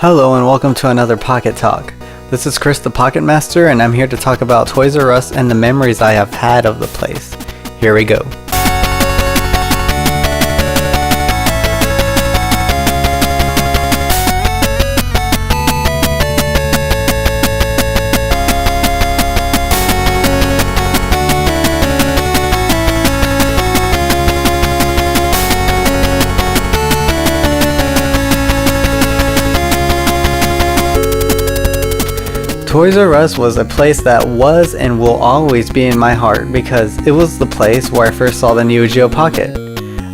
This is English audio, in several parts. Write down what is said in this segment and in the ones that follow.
Hello and welcome to another Pocket Talk. This is Chris the Pocket Master and I'm here to talk about Toys R Us and the memories I have had of the place. Here we go. Toys R Us was a place that was and will always be in my heart because it was the place where I first saw the Neo Geo Pocket.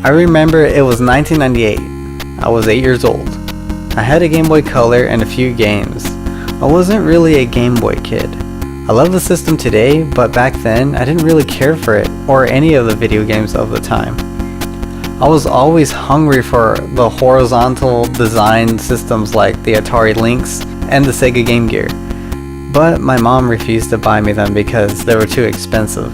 I remember it was 1998. I was 8 years old. I had a Game Boy Color and a few games. I wasn't really a Game Boy kid. I love the system today, but back then I didn't really care for it or any of the video games of the time. I was always hungry for the horizontal design systems like the Atari Lynx and the Sega Game Gear. But my mom refused to buy me them because they were too expensive.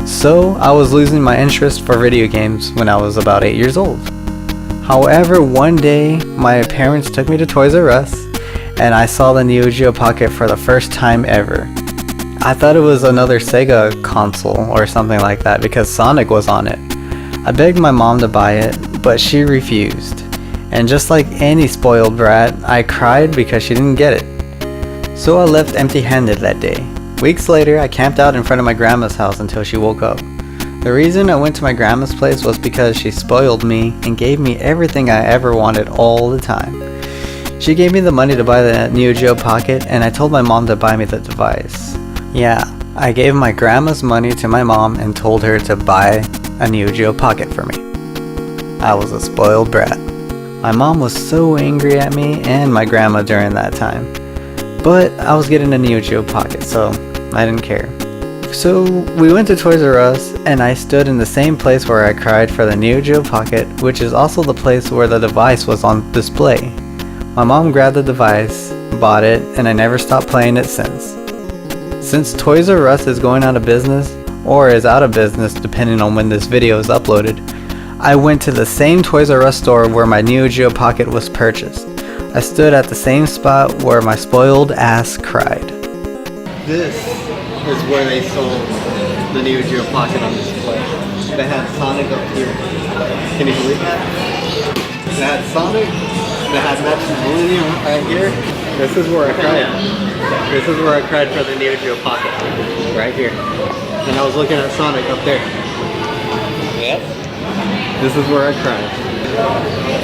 So I was losing my interest for video games when I was about 8 years old. However, one day my parents took me to Toys R Us and I saw the Neo Geo Pocket for the first time ever. I thought it was another Sega console or something like that because Sonic was on it. I begged my mom to buy it, but she refused. And just like any spoiled brat, I cried because she didn't get it. So I left empty-handed that day. Weeks later, I camped out in front of my grandma's house until she woke up. The reason I went to my grandma's place was because she spoiled me and gave me everything I ever wanted all the time. She gave me the money to buy the Neo Geo Pocket and I told my mom to buy me the device. Yeah, I gave my grandma's money to my mom and told her to buy a Neo Geo Pocket for me. I was a spoiled brat. My mom was so angry at me and my grandma during that time. But I was getting a Neo Geo Pocket, so I didn't care. So we went to Toys R Us, and I stood in the same place where I cried for the Neo Geo Pocket, which is also the place where the device was on display. My mom grabbed the device, bought it, and I never stopped playing it since. Since Toys R Us is going out of business, or is out of business depending on when this video is uploaded, I went to the same Toys R Us store where my Neo Geo Pocket was purchased. I stood at the same spot where my spoiled ass cried. This is where they sold the Neo Geo Pocket on display. They had Sonic up here. Can you believe that? They had Sonic, they had Magic Millennium right here. This is where I cried. This is where I cried for the Neo Geo Pocket. Right here. And I was looking at Sonic up there. Yep. This is where I cried.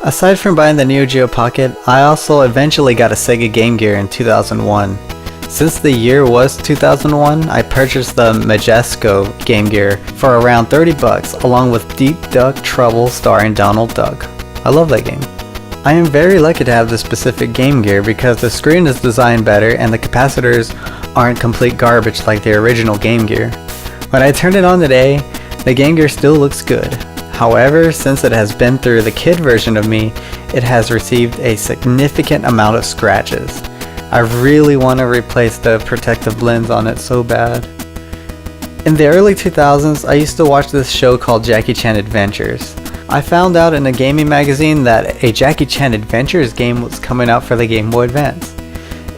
Aside from buying the Neo Geo Pocket, I also eventually got a Sega Game Gear in 2001. Since the year was 2001, I purchased the Majesco Game Gear for around $30 along with Deep Duck Trouble starring Donald Duck. I love that game. I am very lucky to have this specific Game Gear because the screen is designed better and the capacitors aren't complete garbage like the original Game Gear. When I turn it on today, the Game Gear still looks good. However, since it has been through the kid version of me, it has received a significant amount of scratches. I really want to replace the protective lens on it so bad. In the early 2000s, I used to watch this show called Jackie Chan Adventures. I found out in a gaming magazine that a Jackie Chan Adventures game was coming out for the Game Boy Advance.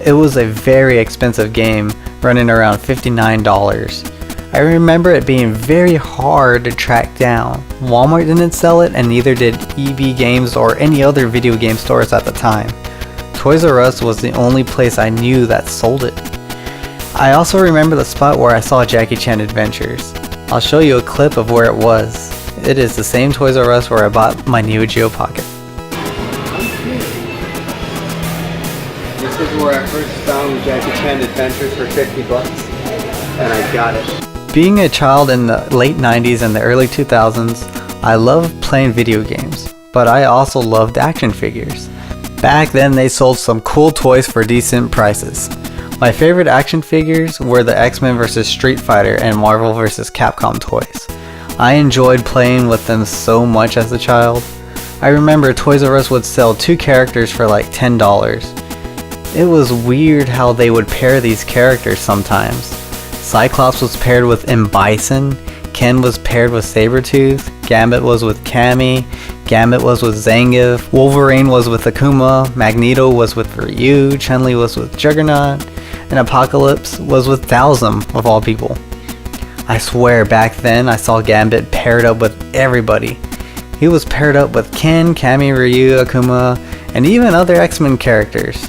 It was a very expensive game, running around $59. I remember it being very hard to track down. Walmart didn't sell it and neither did EB Games or any other video game stores at the time. Toys R Us was the only place I knew that sold it. I also remember the spot where I saw Jackie Chan Adventures. I'll show you a clip of where it was. It is the same Toys R Us where I bought my Neo Geo Pocket. This is where I first found Jackie Chan Adventures for $50 and I got it. Being a child in the late 90s and the early 2000s, I loved playing video games, but I also loved action figures. Back then they sold some cool toys for decent prices. My favorite action figures were the X-Men vs Street Fighter and Marvel vs Capcom toys. I enjoyed playing with them so much as a child. I remember Toys R Us would sell 2 characters for like $10. It was weird how they would pair these characters sometimes. Cyclops was paired with M. Bison, Ken was paired with Sabretooth, Gambit was with Cammy, Gambit was with Zangief, Wolverine was with Akuma, Magneto was with Ryu, Chun-Li was with Juggernaut, and Apocalypse was with Thousand of all people. I swear back then I saw Gambit paired up with everybody. He was paired up with Ken, Cammy, Ryu, Akuma, and even other X-Men characters.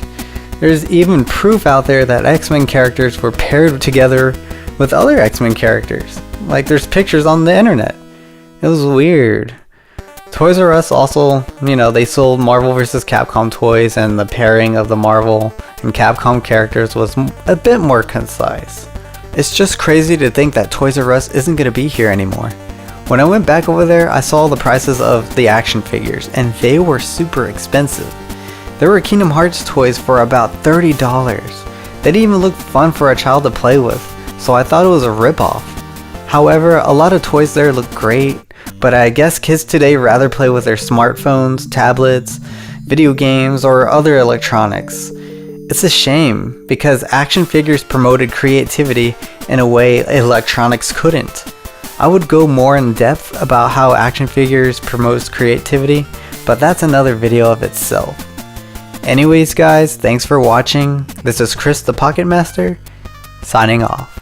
There's even proof out there that X-Men characters were paired together with other X-Men characters. Like there's pictures on the internet. It was weird. Toys R Us also, they sold Marvel vs. Capcom toys, and the pairing of the Marvel and Capcom characters was a bit more concise. It's just crazy to think that Toys R Us isn't going to be here anymore. When I went back over there, I saw the prices of the action figures, and they were super expensive. There were Kingdom Hearts toys for about $30. They didn't even look fun for a child to play with, so I thought it was a ripoff. However, a lot of toys there look great, but I guess kids today rather play with their smartphones, tablets, video games, or other electronics. It's a shame, because action figures promoted creativity in a way electronics couldn't. I would go more in depth about how action figures promotes creativity, but that's another video of itself. Anyways guys, thanks for watching. This is Chris the Pocket Master, signing off.